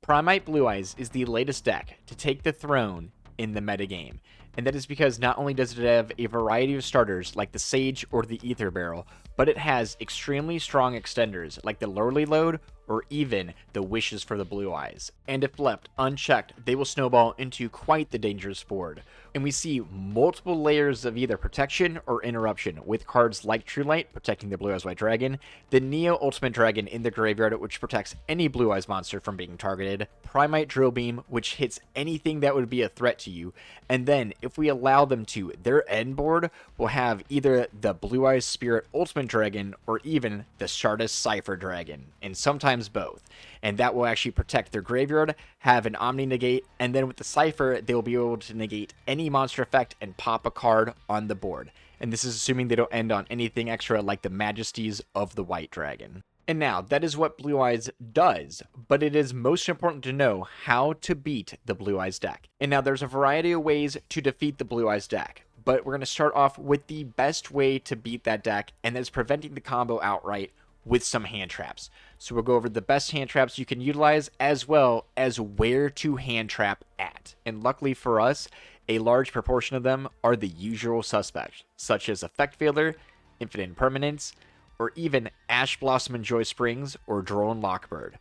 Primite Blue Eyes is the latest deck to take the throne in the metagame, and that is because not only does it have a variety of starters like the Sage or the Ether Barrel, but it has extremely strong extenders like the Lordly Lode or even the Wishes for the Blue Eyes. And if left unchecked, they will snowball into quite the dangerous board. And we see multiple layers of either protection or interruption, with cards like True Light protecting the Blue Eyes White Dragon, the Neo Ultimate Dragon in the graveyard which protects any Blue Eyes monster from being targeted, Primite Drill Beam which hits anything that would be a threat to you, and then if we allow them to, their end board will have either the Blue Eyes Spirit Ultimate Dragon or even the Stardust Cypher Dragon, and sometimes both. And that will actually protect their graveyard, have an Omni Negate, and then with the Cypher, they will be able to negate any monster effect and pop a card on the board. And this is assuming they don't end on anything extra like the Majesties of the White Dragon. And now, that is what Blue Eyes does, but it is most important to know how to beat the Blue Eyes deck. And now there's a variety of ways to defeat the Blue Eyes deck, but we're going to start off with the best way to beat that deck, and that's preventing the combo outright with some hand traps. So we'll go over the best hand traps you can utilize as well as where to hand trap at. And luckily for us, a large proportion of them are the usual suspects, such as Effect Failure, Infinite Impermanence, or even Ash Blossom and Joy Springs or Drone Lockbird.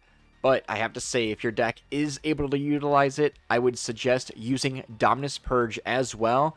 But I have to say, if your deck is able to utilize it, I would suggest using Dominus Purge as well.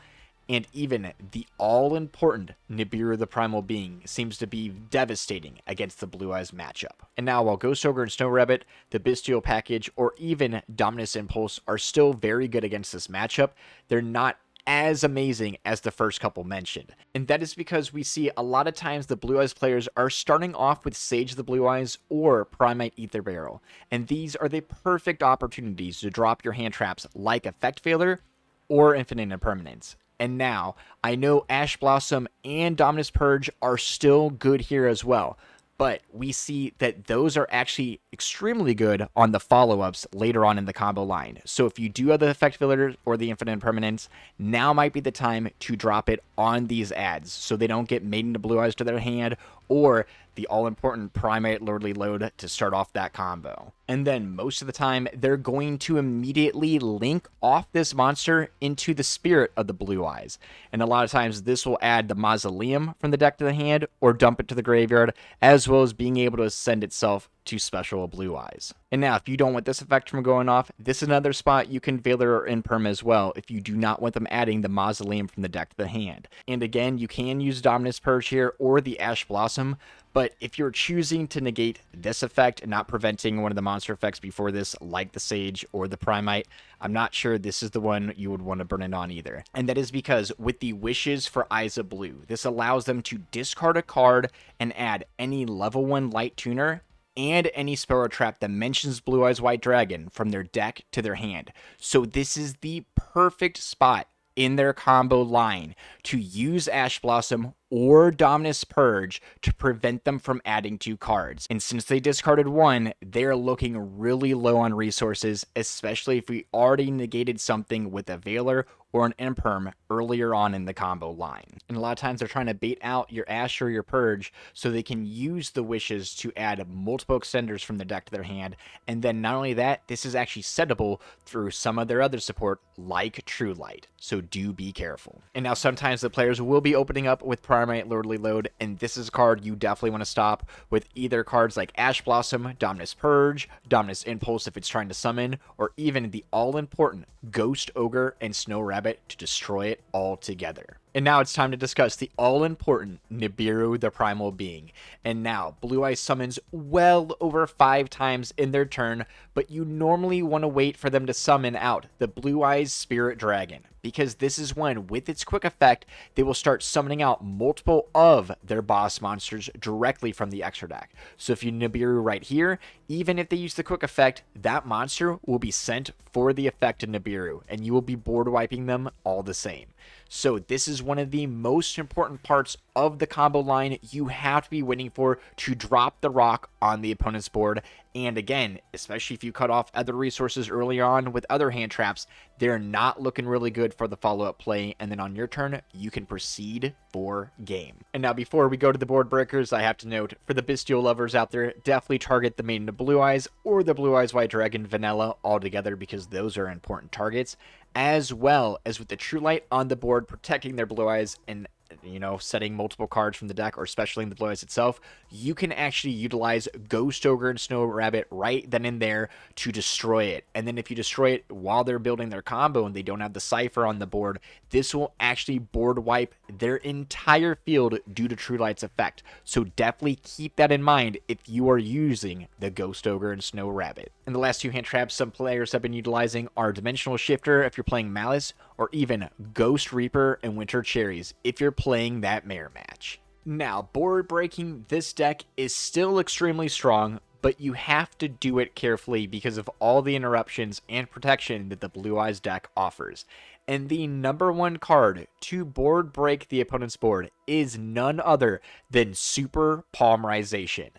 And even the all-important Nibiru the Primal Being seems to be devastating against the Blue Eyes matchup. And now, while Ghost Ogre and Snow Rabbit, the Bestial Package, or even Dominus Impulse are still very good against this matchup, they're not as amazing as the first couple mentioned. And that is because we see a lot of times the Blue Eyes players are starting off with Sage the Blue Eyes or Primite Ether Barrel. And these are the perfect opportunities to drop your hand traps like Effect Failure or Infinite Impermanence. And now, I know Ash Blossom and Dominus Purge are still good here as well, but we see that those are actually extremely good on the follow-ups later on in the combo line. So if you do have the Effect Failure or the Infinite Impermanence, now might be the time to drop it on these ads so they don't get made into Blue Eyes to their hand, or the all-important Primate Lordly Lode to start off that combo. And then most of the time, they're going to immediately link off this monster into the Spirit of the Blue Eyes. And a lot of times this will add the Mausoleum from the deck to the hand or dump it to the graveyard, as well as being able to send itself to special Blue Eyes. And now, if you don't want this effect from going off, this is another spot you can Veiler or Imperm as well if you do not want them adding the Mausoleum from the deck to the hand. And again, you can use Dominus Purge here or the Ash Blossom, but if you're choosing to negate this effect and not preventing one of the monster effects before this, like the Sage or the Primite, I'm not sure this is the one you would want to burn it on either. And that is because with the Wishes for Eyes of Blue, this allows them to discard a card and add any level 1 Light Tuner and any spell or trap that mentions Blue Eyes White Dragon from their deck to their hand. So this is the perfect spot in their combo line to use Ash Blossom or Dominus Purge to prevent them from adding 2 cards. And since they discarded 1, they're looking really low on resources, especially if we already negated something with a Veiler or an Imperm earlier on in the combo line. And a lot of times they're trying to bait out your Ash or your Purge so they can use the Wishes to add multiple extenders from the deck to their hand. And then not only that, this is actually settable through some of their other support like True Light. So do be careful. And now sometimes the players will be opening up with Primate Lordly Lode, and this is a card you definitely want to stop with either cards like Ash Blossom, Dominus Purge, Dominus Impulse if it's trying to summon, or even the all-important Ghost Ogre and Snow Rabbit to destroy it all together. And now it's time to discuss the all-important Nibiru the Primal Being. And now, Blue Eyes summons well over 5 times in their turn, but you normally want to wait for them to summon out the Blue Eyes Spirit Dragon, because this is when, with its quick effect, they will start summoning out multiple of their boss monsters directly from the extra deck. So if you Nibiru right here, even if they use the quick effect, that monster will be sent for the effect of Nibiru, and you will be board wiping them all the same. So this is one of the most important parts of the combo line you have to be waiting for to drop the rock on the opponent's board. And again, especially if you cut off other resources early on with other hand traps, they're not looking really good for the follow-up play. And then on your turn, you can proceed for game. And now before we go to the board breakers, I have to note, for the bestial lovers out there, definitely target the Maiden of Blue Eyes or the Blue Eyes White Dragon Vanilla altogether, because those are important targets, as well as with the True Light on the board protecting their Blue Eyes and, you know, setting multiple cards from the deck, or especially in the Blue Eyes itself. You can actually utilize Ghost Ogre and Snow Rabbit right then and there to destroy it. And then if you destroy it while they're building their combo and they don't have the Cypher on the board, this will actually board wipe their entire field due to True Light's effect. So definitely keep that in mind if you are using the Ghost Ogre and Snow Rabbit. And the last two hand traps some players have been utilizing are Dimensional Shifter if you're playing Malice, or even Ghost Reaper and Winter Cherries if you're playing that mirror match. Now, board breaking this deck is still extremely strong, but you have to do it carefully because of all the interruptions and protection that the Blue Eyes deck offers. And the number one card to board break the opponent's board is none other than Super Polymerization.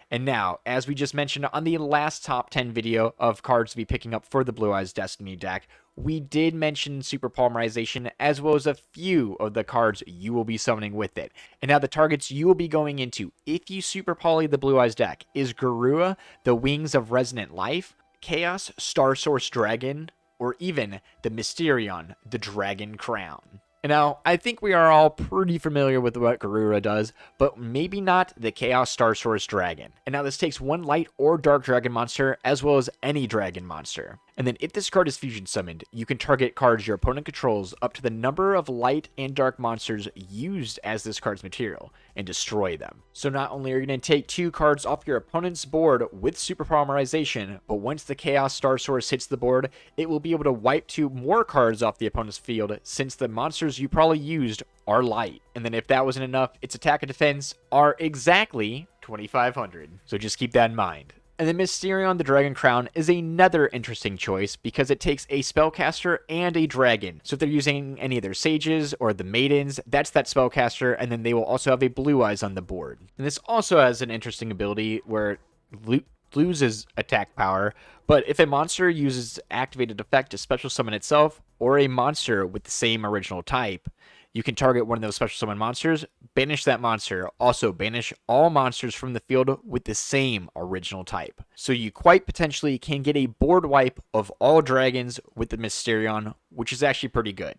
And now, as we just mentioned on the last top 10 video of cards to be picking up for the Blue Eyes Destiny deck, we did mention Super Polymerization as well as a few of the cards you will be summoning with it. And now the targets you will be going into if you Super Poly the Blue Eyes deck is Garura, the Wings of Resonant Life, Chaos Star Source Dragon, or even the Mysterion, the Dragon Crown. And now, I think we are all pretty familiar with what Garura does, but maybe not the Chaos Star Source Dragon. And now this takes one light or dark dragon monster, as well as any dragon monster. And then if this card is fusion summoned, you can target cards your opponent controls up to the number of light and dark monsters used as this card's material, and destroy them. So not only are you going to take 2 cards off your opponent's board with Super Polymerization, but once the Chaos Star Source hits the board, it will be able to wipe 2 more cards off the opponent's field, since the monsters you probably used are light. And then if that wasn't enough, its attack and defense are exactly 2,500. So just keep that in mind. And then Mysterion the Dragon Crown is another interesting choice because it takes a spellcaster and a dragon. So if they're using any of their sages or the maidens, that's that spellcaster, and then they will also have a Blue Eyes on the board. And this also has an interesting ability where it loses attack power, but if a monster uses activated effect to special summon itself, or a monster with the same original type, you can target one of those special summon monsters, banish that monster, also banish all monsters from the field with the same original type. So you quite potentially can get a board wipe of all dragons with the Mysterion, which is actually pretty good.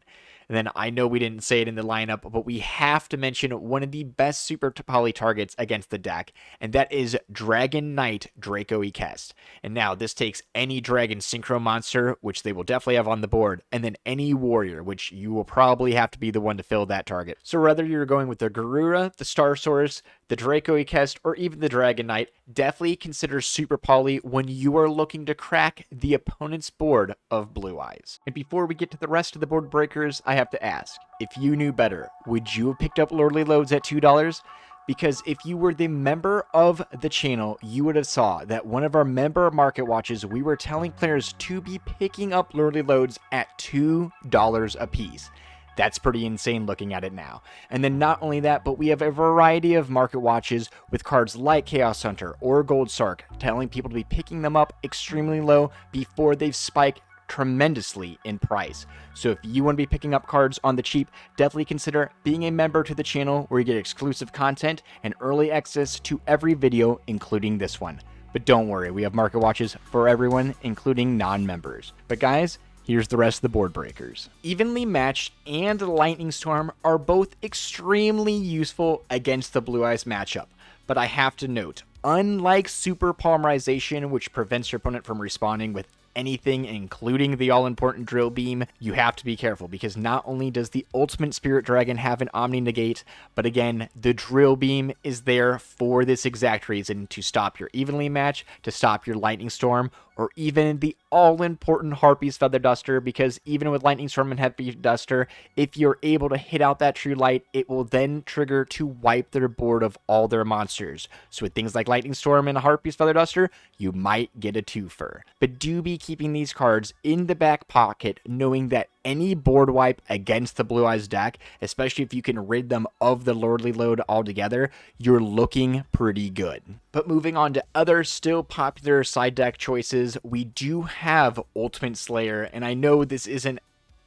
And then I know we didn't say it in the lineup, but we have to mention one of the best Super Poly targets against the deck, and that is Dragon Knight Draco Equest. And now this takes any Dragon Synchro monster, which they will definitely have on the board, and then any warrior, which you will probably have to be the one to fill that target. So whether you're going with the Garura, the Star Source, the Draco Equest, or even the Dragon Knight, definitely consider Super Poly when you are looking to crack the opponent's board of Blue Eyes. And before we get to the rest of the board breakers, I have to ask, if you knew better, would you have picked up Lordly Lodes at $2? Because if you were the member of the channel, you would have saw that one of our member market watches, we were telling players to be picking up Lordly Lodes at $2 a piece. That's pretty insane looking at it now. And then not only that, but we have a variety of market watches with cards like Chaos Hunter or Gold Sark, telling people to be picking them up extremely low before they've spiked tremendously in price. So if you want to be picking up cards on the cheap, definitely consider being a member to the channel, where you get exclusive content and early access to every video, including this one. But don't worry, we have market watches for everyone, including non-members. But guys, here's the rest of the board breakers. Evenly Matched and Lightning Storm are both extremely useful against the Blue Eyes matchup. But I have to note, unlike Super Polymerization, which prevents your opponent from responding with anything, including the all-important Drill Beam, you have to be careful, because not only does the Ultimate Spirit Dragon have an Omni Negate, but again, the Drill Beam is there for this exact reason, to stop your Evenly Match, to stop your Lightning Storm, or even the all-important Harpy's Feather Duster, because even with Lightning Storm and Harpy Duster, if you're able to hit out that True Light, it will then trigger to wipe their board of all their monsters. So with things like Lightning Storm and Harpy's Feather Duster, you might get a twofer. But do be keeping these cards in the back pocket, knowing that any board wipe against the Blue Eyes deck, especially if you can rid them of the Lordly Lode altogether, you're looking pretty good. But moving on to other still popular side deck choices, we do have Ultimate Slayer, and I know this isn't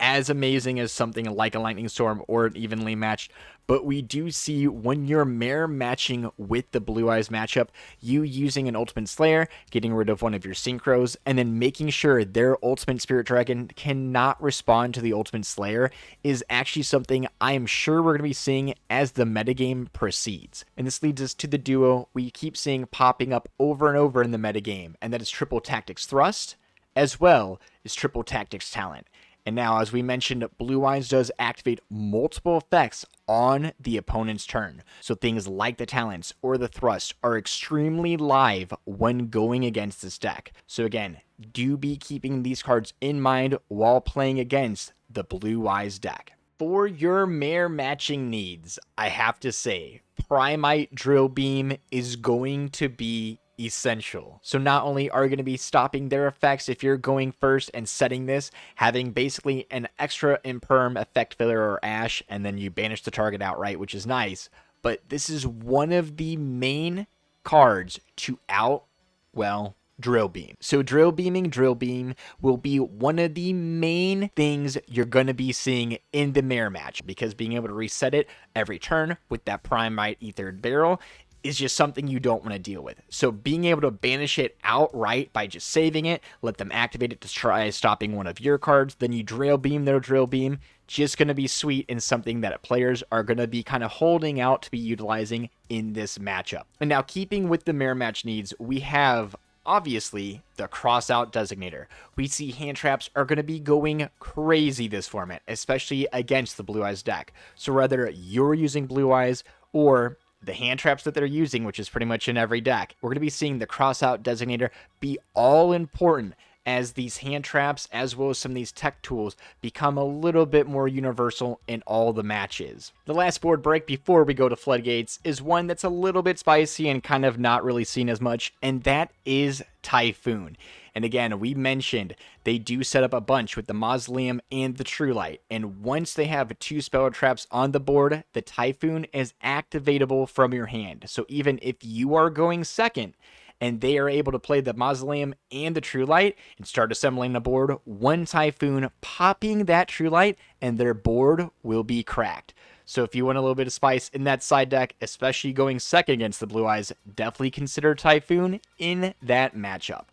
as amazing as something like a Lightning Storm or an evenly matched, but we do see when you're mirror matching with the Blue Eyes matchup, you using an Ultimate Slayer, getting rid of one of your Synchros, and then making sure their Ultimate Spirit Dragon cannot respond to the Ultimate Slayer is actually something I am sure we're going to be seeing as the metagame proceeds. And this leads us to the duo we keep seeing popping up over and over in the metagame, and that is Triple Tactics Thrust, as well as Triple Tactics Talent. And now, as we mentioned, Blue Eyes does activate multiple effects on the opponent's turn. So things like the talents or the thrust are extremely live when going against this deck. So again, do be keeping these cards in mind while playing against the Blue Eyes deck. For your mirror matching needs, I have to say, Primite Drill Beam is going to be essential. So not only are you going to be stopping their effects if you're going first and setting this, having basically an extra imperm effect filler or ash, and then you banish the target outright, which is nice, but this is one of the main cards to Drill Beam. So Drill Beam will be one of the main things you're going to be seeing in the mirror match, because being able to reset it every turn with that Primite Ethered Barrel is just something you don't want to deal with. So being able to banish it outright by just saving it, let them activate it to try stopping one of your cards, then you Drill Beam their Drill Beam, just going to be sweet and something that players are going to be kind of holding out to be utilizing in this matchup. And now, keeping with the mirror match needs, we have obviously the Crossout Designator. We see Handtraps are going to be going crazy this format, especially against the Blue Eyes deck. So whether you're using Blue Eyes or the hand traps that they're using, which is pretty much in every deck, we're going to be seeing the Crossout Designator be all important as these hand traps, as well as some of these tech tools, become a little bit more universal in all the matches. The last board break before we go to Floodgates is one that's a little bit spicy and kind of not really seen as much, and that is Typhoon. And again, we mentioned they do set up a bunch with the Mausoleum and the True Light. And once they have 2 spell traps on the board, the Typhoon is activatable from your hand. So even if you are going second and they are able to play the Mausoleum and the True Light and start assembling the board, one Typhoon popping that True Light and their board will be cracked. So if you want a little bit of spice in that side deck, especially going second against the Blue Eyes, definitely consider Typhoon in that matchup.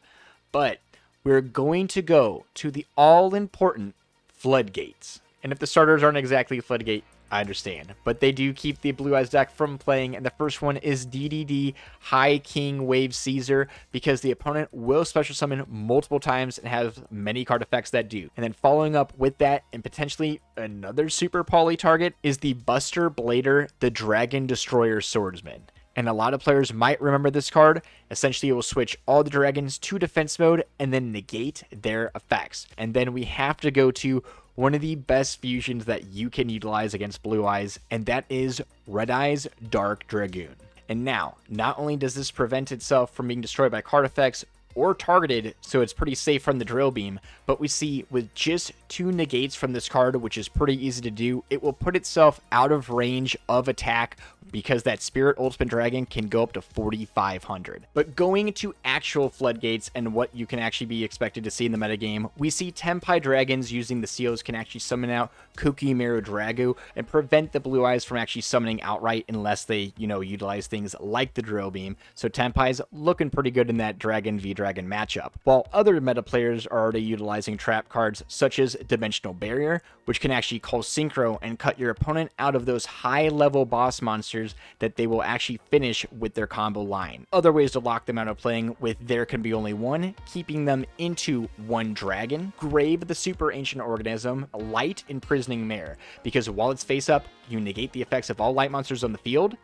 But we're going to go to the all-important Floodgates. And if the starters aren't exactly Floodgate, I understand. But they do keep the Blue Eyes deck from playing. And the first one is DDD High King Wave Caesar, because the opponent will special summon multiple times and have many card effects that do. And then following up with that, and potentially another super poly target, is the Buster Blader, the Dragon Destroyer Swordsman. And a lot of players might remember this card. Essentially, it will switch all the dragons to defense mode and then negate their effects. And then we have to go to one of the best fusions that you can utilize against Blue Eyes, and that is Red Eyes Dark Dragoon. And now, not only does this prevent itself from being destroyed by card effects or targeted, so it's pretty safe from the Drill Beam, but we see with just 2 negates from this card, which is pretty easy to do, it will put itself out of range of attack, because that Spirit Ultimate Dragon can go up to 4,500. But going to actual Floodgates and what you can actually be expected to see in the metagame, we see Tenpai Dragons using the seals can actually summon out Kokimeru Dragu and prevent the Blue Eyes from actually summoning outright unless they, utilize things like the Drill Beam. So Tenpai's looking pretty good in that Dragon v Dragon matchup. While other meta players are already utilizing trap cards such as Dimensional Barrier, which can actually call Synchro and cut your opponent out of those high level boss monsters that they will actually finish with their combo line. Other ways to lock them out of playing with There Can Be Only One, keeping them into 1 dragon, Grave the Super Ancient Organism, Light Imprisoning Mare, because while it's face up, you negate the effects of all light monsters on the field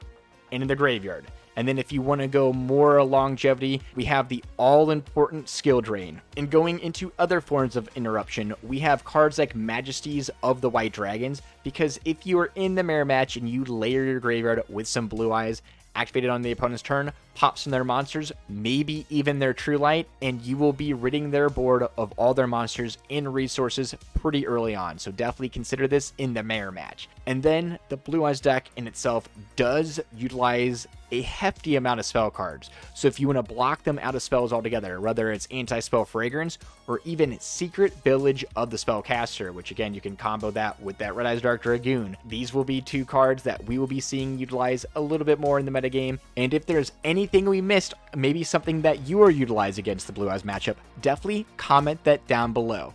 and in the graveyard. And then if you want to go more longevity, we have the all-important Skill Drain. And going into other forms of interruption, we have cards like Majesties of the White Dragons, because if you are in the mirror match and you layer your graveyard with some Blue Eyes, activated on the opponent's turn, pops from their monsters, maybe even their True Light, and you will be ridding their board of all their monsters and resources pretty early on. So definitely consider this in the mirror match. And then the Blue Eyes deck in itself does utilize a hefty amount of spell cards. So if you want to block them out of spells altogether, whether it's Anti-Spell Fragrance or even Secret Village of the Spellcaster, which again, you can combo that with that Red Eyes Dark Dragoon. These will be two cards that we will be seeing utilized a little bit more in the metagame. And if there's anything we missed, maybe something that you are utilized against the Blue Eyes matchup, definitely comment that down below.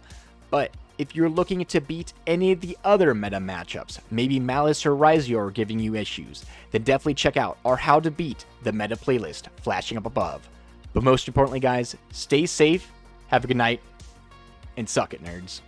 But if you're looking to beat any of the other meta matchups, maybe Malice or Yugioh are giving you issues, then definitely check out our How to Beat the Meta playlist flashing up above. But most importantly, guys, stay safe, have a good night, and suck it, nerds.